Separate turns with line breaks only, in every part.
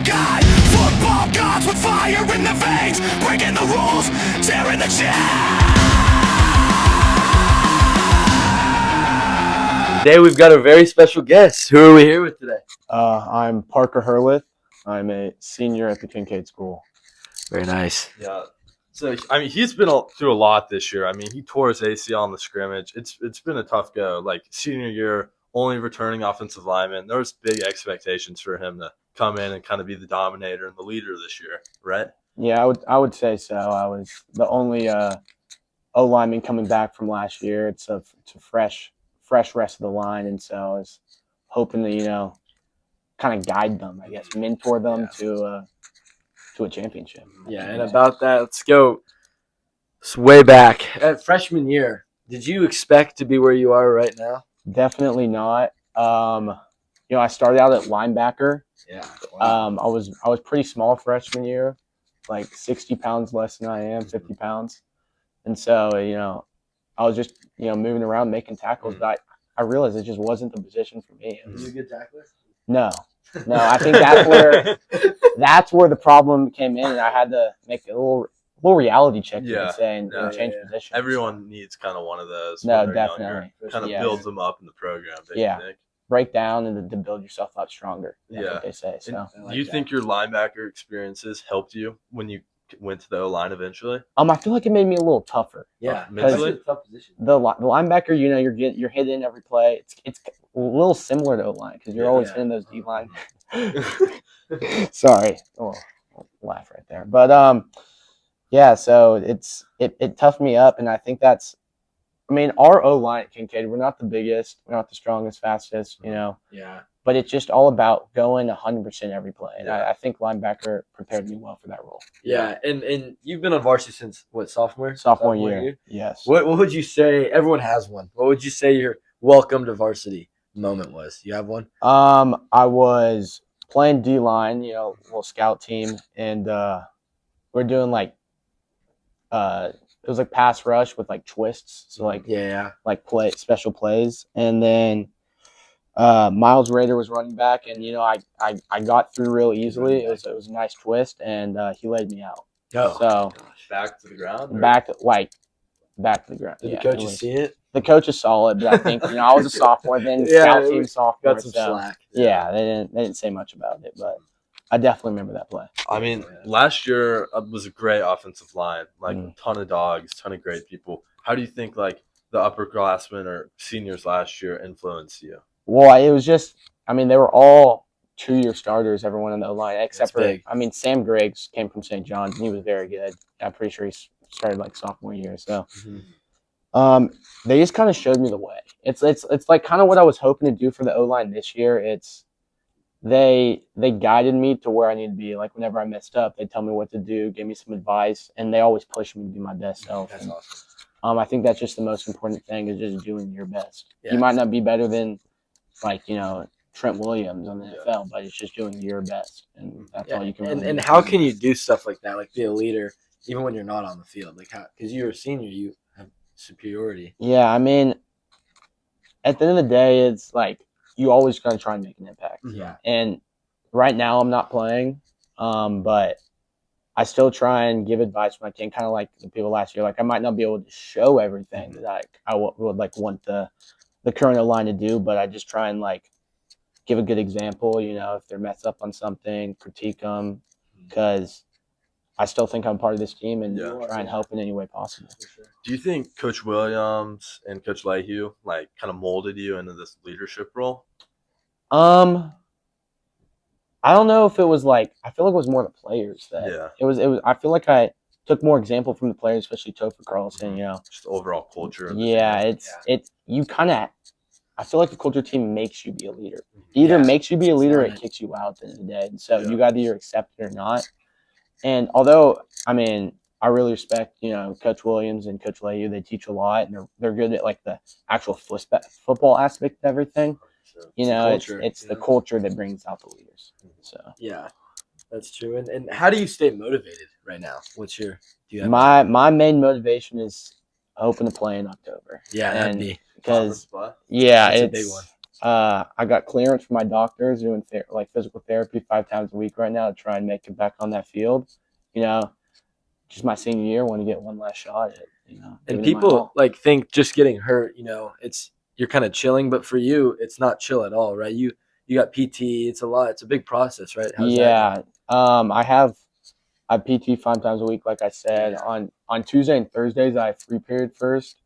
guide. Football gods with fire in their veins, breaking the rules, tearing the chains.
Today we've got a very special guest. Who are we here with today?
I'm Parker Herleth. I'm a senior at the Kincaid School.
Very nice.
Yeah. So he's been through a lot this year. He tore his ACL in the scrimmage. It's been a tough go. Like senior year, only returning offensive lineman. There was big expectations for him to come in and kind of be the dominator and the leader this year, right?
Yeah, I would say so. I was the only O lineman coming back from last year. It's a fresh rest of the line, and so I was hoping to kind of guide them, I guess, mentor them to a championship.
Yeah, and about that, let's go way back. At freshman year, did you expect to be where you are right now?
Definitely not. I started out at linebacker.
Yeah.
I was pretty small freshman year, like 60 pounds less than I am, 50 pounds. And so, I was just, moving around making tackles, but I realized it just wasn't the position for me.
Were you a good tackler?
No, I think that's where the problem came in, and I had to make a little reality check, you could say, and change positions.
Everyone needs kind of one of those.
No,
when they're
definitely.
younger. Kind of builds them up in the program.
Yeah. Break down and to build yourself up stronger. That's what they say. So,
do you think your linebacker experiences helped you when you went to the O-line eventually?
I feel like it made me a little tougher.
Yeah,
mentally.
It's a tough position.
The linebacker, you're hitting every play. It's a little similar to O-line because you're always hitting those D-line. Sorry, I'll laugh right there. But so it toughed me up, and I think that's. Our O-line at Kincaid, we're not the biggest, we're not the strongest, fastest,
Yeah.
But it's just all about going 100% every play. And I think linebacker prepared me well for that role.
Yeah, and you've been on varsity since, what, sophomore?
Sophomore year, yes.
What would you say, everyone has one, what would you say your welcome to varsity moment was? You have one?
I was playing D-line, little scout team, and we're doing it was like pass rush with like twists, so like special plays, and then Miles Rader was running back, and I got through real easily. It was a nice twist, and he laid me out.
Oh,
so
back to the ground.
Back to the ground.
Did the coaches see it?
The coach is solid, but I think I was a sophomore then. Scout team sophomore,
got some slack.
Yeah, they didn't say much about it, but I definitely remember that play.
Last year was a great offensive line, a ton of dogs, ton of great people. How do you think the upperclassmen or seniors last year influenced you?
Well, it was just, they were all 2-year starters, everyone in the O-line, except for, Sam Griggs came from St. John's, and he was very good. I'm pretty sure he started sophomore year. So they just kind of showed me the way. It's like kind of what I was hoping to do for the O-line this year. They guided me to where I need to be. Like whenever I messed up, they tell me what to do, give me some advice, and they always push me to be my best self.
That's awesome.
I think that's just the most important thing is just doing your best.
Yeah.
You might not be better than Trent Williams on the NFL, but it's just doing your best, and that's all you can.
And how can you do stuff like that, like be a leader, even when you're not on the field? Because you're a senior, you have superiority.
Yeah, at the end of the day, it's you always gonna try and make an impact.
Yeah.
And right now, I'm not playing, but I still try and give advice when I can, kind of like the people last year. I might not be able to show everything that I would want the current O-line to do, but I just try and give a good example. If they're messed up on something, critique them, because I still think I'm part of this team and try and help in any way possible.
Do you think Coach Williams and Coach Lehue kind of molded you into this leadership role?
I don't know if it was I feel like it was more the players that it was I feel like I took more example from the players, especially Topher Carlson,
just the overall culture.
Yeah, you kind of, I feel like the culture team makes you be a leader. Either makes you be a leader or it kicks you out at the end of the day. And so you got to either accept it or not. And although, I really respect, Coach Williams and Coach Lehue. They teach a lot, and they're good at the actual football aspect of everything. It's the culture that brings out the leaders. So
yeah, that's true. And how do you stay motivated right now? Do you have
my main motivation is hoping to play in October.
Yeah,
because it's a big one. I got clearance from my doctors doing physical therapy 5 times a week right now to try and make it back on that field. You know, just my senior year, want to get one last shot at it.
And
giving it my
people
all.
like think just getting hurt, it's you're kind of chilling, but for you, it's not chill at all, right? You got PT. It's a lot. It's a big process, right? How's that
Yeah. I have PT 5 times a week, like I said.
Yeah.
On Tuesday and Thursdays, I have free period first,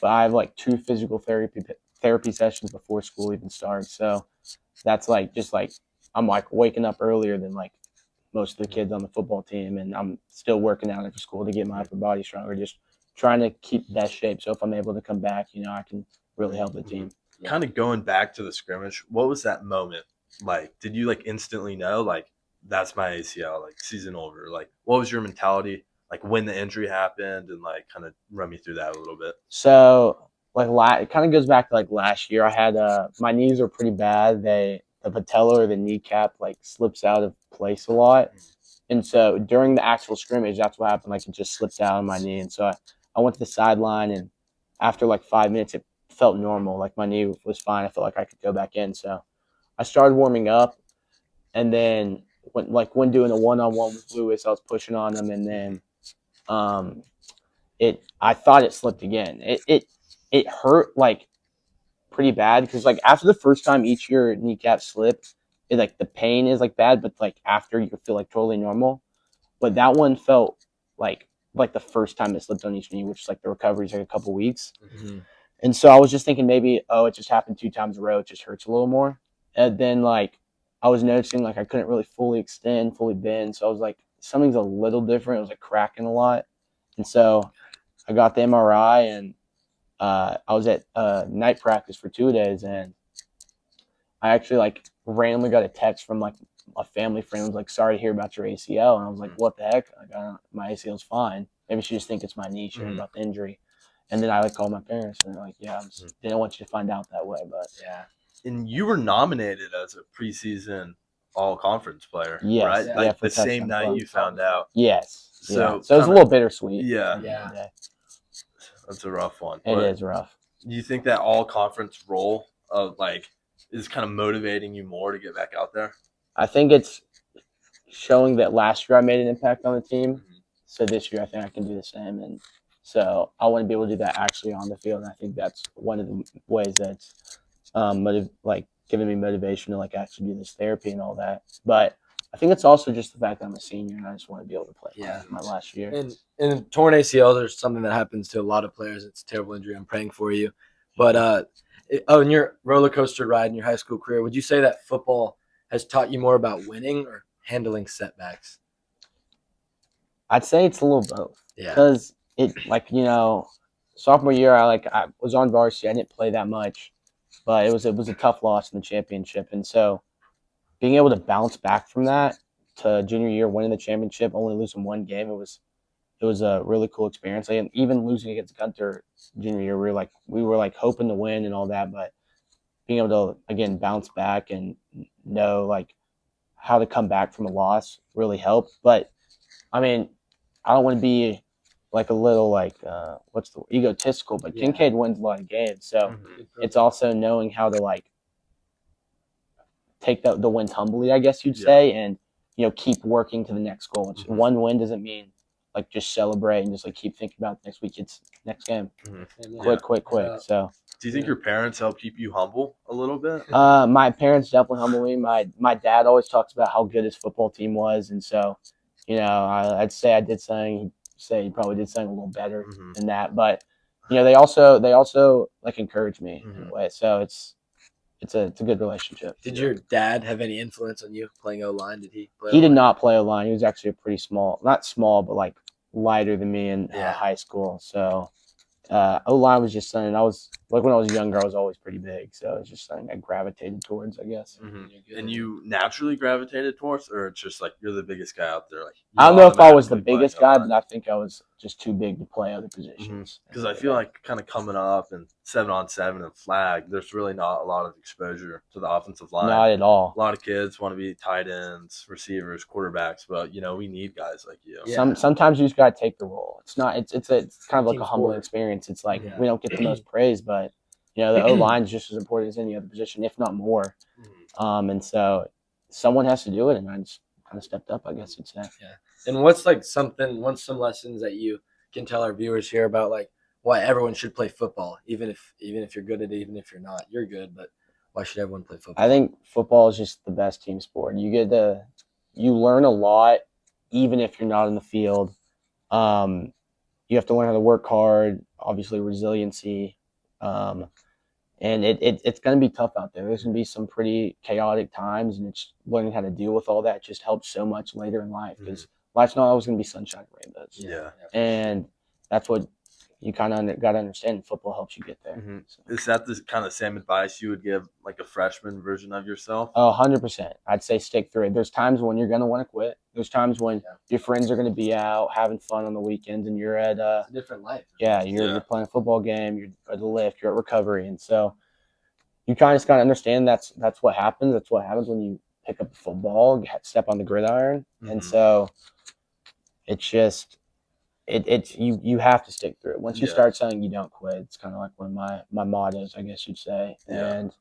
but I have like 2 physical therapy sessions before school even starts. So that's just like I'm like waking up earlier than like most of the kids on the football team, and I'm still working out after school to get my upper body stronger, just trying to keep best shape. So if I'm able to come back, I can really help the team.
Yeah.
Kind of going back to the scrimmage, what was that moment like? Did you like instantly know like that's my ACL, like season over? Like what was your mentality like when the injury happened, and like kind of run me through that a little bit?
So it kind of goes back to like last year. I had my knees were pretty bad. The patella or the kneecap like slips out of place a lot, and so during the actual scrimmage, that's what happened. Like it just slipped out on my knee, and so I went to the sideline, and after like 5 minutes, it felt normal. Like my knee was fine. I felt like I could go back in. So I started warming up, and then when doing a one-on-one with Lewis, I was pushing on him, and then um, I thought it slipped again. It hurt like pretty bad because like after the first time each your kneecap slipped, it like the pain is like bad, but like after you feel like totally normal. But that one felt like the first time it slipped on each knee, which is like the recovery is like a couple weeks.
Mm-hmm.
And so I was just thinking maybe, it just happened 2 times in a row. It just hurts a little more. And then like I was noticing like I couldn't really fully extend, fully bend. So I was like, something's a little different. It was like cracking a lot. And so I got the MRI, and I was at night practice for 2 days, and I actually like randomly got a text from like a family friend who was like, "Sorry to hear about your ACL," and I was like, "What the heck? My ACL's fine. Maybe she just think it's my knee. She heard about the injury." And then I like called my parents, and they're like, "Yeah, didn't want you to find out that way, but
Yeah.
And you were nominated as a preseason all conference player,
yes,
right?
yeah,
Like
for
the same
touchdown
night
club.
you found out.
Yes,
So
yeah. So it was a
kinda-
little bittersweet.
Yeah.
at the end of the day.
That's a rough one.
It
But
is rough.
do you think that all conference role of like is kind of motivating you more to get back out there?
I think it's showing that last year I made an impact on the team. So this year I think I can do the same, and so I want to be able to do that actually on the field. And I think that's one of the ways that's giving me motivation to like actually do this therapy and all that. But I think it's also just the fact that I'm a senior and I just want to be able to play my last year.
And torn ACLs are something that happens to a lot of players. It's a terrible injury. I'm praying for you. But in your roller coaster ride in your high school career, would you say that football has taught you more about winning or handling setbacks?
I'd say it's a little both.
Yeah.
Because sophomore year I was on varsity. I didn't play that much, but it was a tough loss in the championship, and so being able to bounce back from that to junior year, winning the championship, only losing one game, it was a really cool experience. Like, and even losing against Gunter junior year, we were hoping to win and all that, but being able to again bounce back and know like how to come back from a loss really helped. But I mean, I don't want to be like a little egotistical, but Kincaid wins a lot of games, so it's also knowing how to like take the wins humbly, I guess you'd say, and keep working to the next goal. One win doesn't mean like just celebrate and just like keep thinking about next week. It's next game. Quick. So
do you think your parents help keep you humble a little bit?
My parents definitely humble me. My dad always talks about how good his football team was, and so I'd say I did something. He'd say he probably did something a little better than that, but they also like encourage me in a way. So it's a good relationship.
Did your dad have any influence on you playing O-line? Did he play
He did
O-line?
not play O-line. He was actually a pretty not small, but like lighter than me in high school. So O-line was just something I was like when I was younger. I was always pretty big, so it's just something I gravitated towards, I guess.
And you naturally gravitated towards, or it's just like you're the biggest guy out there? Like
I don't know if I was the biggest guy, but I think I was just too big to play other positions.
Because I feel like kind of coming up and 7-on-7 and flag, there's really not a lot of exposure to the offensive line.
Not at all.
A lot of kids want to be tight ends, receivers, quarterbacks, but we need guys like you.
Yeah. Sometimes you just gotta take the role. It's not. It's kind of like a humbling experience. It's like we don't get the most praise, but You know, the O line is just as important as any other position, if not more. And so someone has to do it, and I just kind of stepped up, I guess you'd say.
Yeah. And what's some lessons that you can tell our viewers here about like why everyone should play football, even if you're good at it, even if you're not, you're good, but why should everyone play football?
I think football is just the best team sport. You learn a lot, even if you're not in the field. You have to learn how to work hard, obviously resiliency, and it's going to be tough out there. There's going to be some pretty chaotic times, and it's learning how to deal with all that just helps so much later in life because life's not always going to be sunshine and rainbows.
Yeah.
And that's what you kind of got to understand. Football helps you get there. So.
Is that the kind of same advice you would give like a freshman version of yourself?
Oh, 100%. I'd say stick through it. There's times when you're going to want to quit. There's times when your friends are going to be out having fun on the weekends and you're at
it's a different life.
Yeah, you're playing a football game, you're at the lift, you're at recovery. And so you kind of just got to understand that's what happens. That's what happens when you pick up the football, step on the gridiron. And so it's just you have to stick through it. Once you start saying you don't quit, it's kind of like one of my mottos, I guess you'd say. And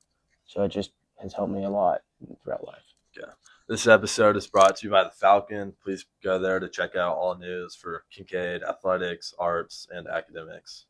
so it just has helped me a lot throughout life.
Yeah. This episode is brought to you by the Falcon. Please go there to check out all news for Kincaid athletics, arts, and academics.